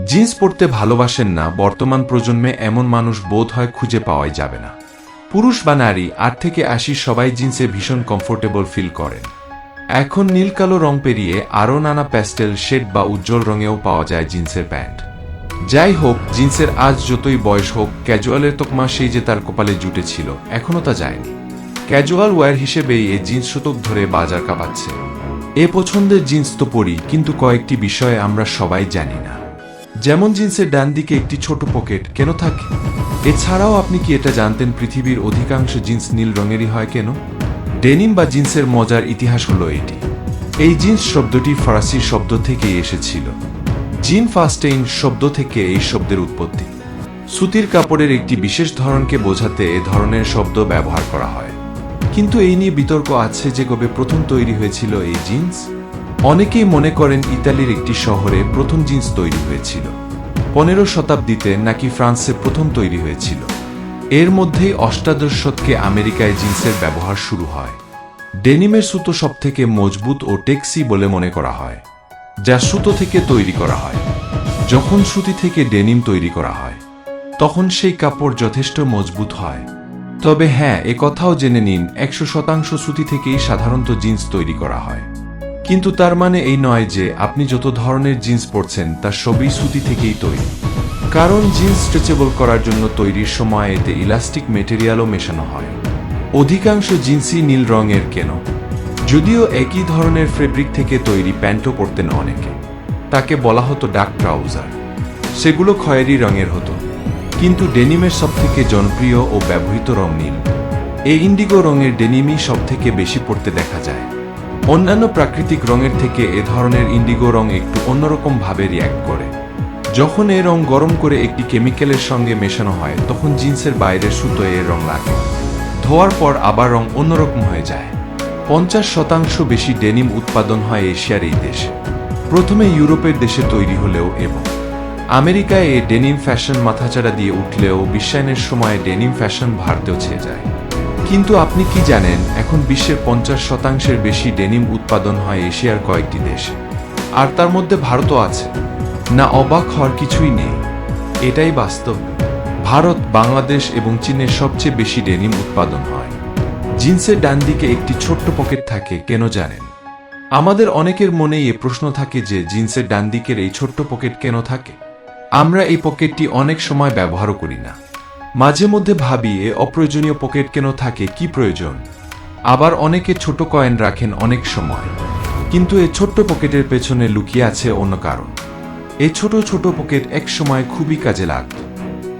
Jeans পরতে ভালোবাসেন না বর্তমান প্রজন্মে এমন মানুষ বোধ হয় খুঁজে পাওয়াই যাবে না। পুরুষ বা নারী ৮ থেকে ৮০ সবাই জিন্সে ভীষণ কমফোর্টেবল ফিল করেন। এখন নীল কালো রং পেরিয়ে আরও নানা প্যাস্টেল শেড বা উজ্জ্বল রঙেও পাওয়া যায় জিন্সের প্যান্ট। যাই হোক, জিন্সের আজ যতই বয়স হোক, ক্যাজুয়ালের তকমা সেই যে তার কপালে জুটেছিল এখনও তা যায়নি। ক্যাজুয়াল ওয়্যার হিসেবেই এই জিন্স শতক ধরে বাজার কাঁপাচ্ছে। এ পছন্দের জিন্স তো পরি, কিন্তু কয়েকটি বিষয়ে আমরা সবাই জানি না। যেমন জিন্সের ডান দিকে একটি ছোট পকেট কেন থাকে? এছাড়াও আপনি কি এটা জানতেন পৃথিবীর অধিকাংশ জিন্স নীল রঙেরই হয় কেন? ডেনিম বা জিন্সের মজার ইতিহাস হলো এটি। এই জিন্স শব্দটি ফরাসি শব্দ থেকেই এসেছিল। জিন ফাস্টেইন শব্দ থেকে এই শব্দের উৎপত্তি। সুতির কাপড়ের একটি বিশেষ ধরনকে বোঝাতে এ ধরনের শব্দ ব্যবহার করা হয়। কিন্তু এই নিয়ে বিতর্ক আছে যে কবে প্রথম তৈরি হয়েছিল এই জিন্স। অনেকেই মনে করেন ইতালির একটি শহরে প্রথম জিন্স তৈরি হয়েছিল, 15 শতাব্দীতে, নাকি ফ্রান্সে প্রথম তৈরি হয়েছিল। এর মধ্যেই অষ্টাদশ শতকে আমেরিকায় জিন্সের ব্যবহার শুরু হয়। ডেনিমের সুতো সবথেকে মজবুত ও টেকসি বলে মনে করা হয়, যা সুতো থেকে তৈরি করা হয়। যখন সুতি থেকে ডেনিম তৈরি করা হয় তখন সেই কাপড় যথেষ্ট মজবুত হয়। তবে হ্যাঁ, একথাও জেনে নিন 100% সুতি থেকেই সাধারণত জিন্স তৈরি করা হয়। কিন্তু তার মানে এই নয় যে আপনি যত ধরনের জিন্স পরছেন তা সবই সুতি থেকেই তৈরি। কারণ জিন্স স্ট্রেচেবল করার জন্য তৈরির সময় এতে ইলাস্টিক মেটেরিয়ালও মেশানো হয়। অধিকাংশ জিন্সই নীল রঙের কেন? যদিও একই ধরনের ফেব্রিক থেকে তৈরি প্যান্টও পরতেন অনেকে। তাকে বলা হতো ডার্ক ট্রাউজার। সেগুলো খয়েরি রঙের হতো। কিন্তু ডেনিমের সবথেকে জনপ্রিয় ও ব্যবহৃত রং নীল। এই ইন্ডিগো রঙের ডেনিমই সবথেকে বেশি পরতে দেখা যায়। অন্যান্য প্রাকৃতিক রঙের থেকে এ ধরনের ইন্ডিগো রং একটু অন্যরকম ভাবে রিয়্যাক্ট করে। যখন এ রং গরম করে একটি কেমিক্যালের সঙ্গে মেশানো হয় তখন জিন্সের বাইরের সুতোয় এর রং লাগে। ধোয়ার পর আবার রং অন্যরকম হয়ে যায়। 50% বেশি ডেনিম উৎপাদন হয় এশিয়ার এই দেশে। প্রথমে ইউরোপের দেশে তৈরি হলেও এবং আমেরিকায় এ ডেনিম ফ্যাশন মাথাচাড়া দিয়ে উঠলেও বিশ্বায়নের সময় ডেনিম ফ্যাশন ভারতেও ছেয়ে যায়। কিন্তু আপনি কি জানেন এখন বিশ্বের 50%-এর বেশি ডেনিম উৎপাদন হয় এশিয়ার কয়েকটি দেশে, আর তার মধ্যে ভারতও আছে। না, অবাক হওয়ার কিছুই নেই, এটাই বাস্তব। ভারত, বাংলাদেশ এবং চীনের সবচেয়ে বেশি ডেনিম উৎপাদন হয়। জিন্সের ডান দিকে একটি ছোট্ট পকেট থাকে কেন জানেন? আমাদের অনেকের মনেই এ প্রশ্ন থাকে যে জিন্সের ডান দিকের এই ছোট্ট পকেট কেন থাকে। আমরা এই পকেটটি অনেক সময় ব্যবহারও করি না। মাঝে মধ্যে ভাবি এ অপ্রয়োজনীয় পকেট কেন থাকে, কি প্রয়োজন? আবার অনেকে ছোট কয়েন রাখেন অনেক সময়। কিন্তু এই ছোট্ট পকেটের পেছনে লুকিয়ে আছে অন্য কারণ। এই ছোট ছোট পকেট এক সময় খুবই কাজে লাগত।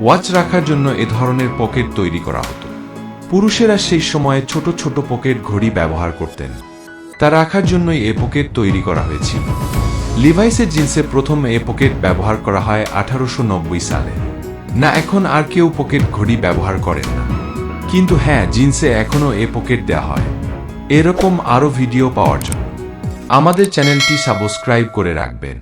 ওয়াচ রাখার জন্য এ ধরনের পকেট তৈরি করা হতো। পুরুষেরা সেই সময়ে ছোট ছোট পকেট ঘড়ি ব্যবহার করতেন। তা রাখার জন্যই এ পকেট তৈরি করা হয়েছিল। লিভাইসের জিন্সে প্রথম এ পকেট ব্যবহার করা হয় 1890 সালে। না, এখন আর কেউ পকেট ঘড়ি ব্যবহার করেন না। কিন্তু হ্যাঁ, জিন্সে এখনও এ পকেট দেওয়া হয়। এরকম আরও ভিডিও পাওয়ার জন্য আমাদের চ্যানেলটি সাবস্ক্রাইব করে রাখবেন।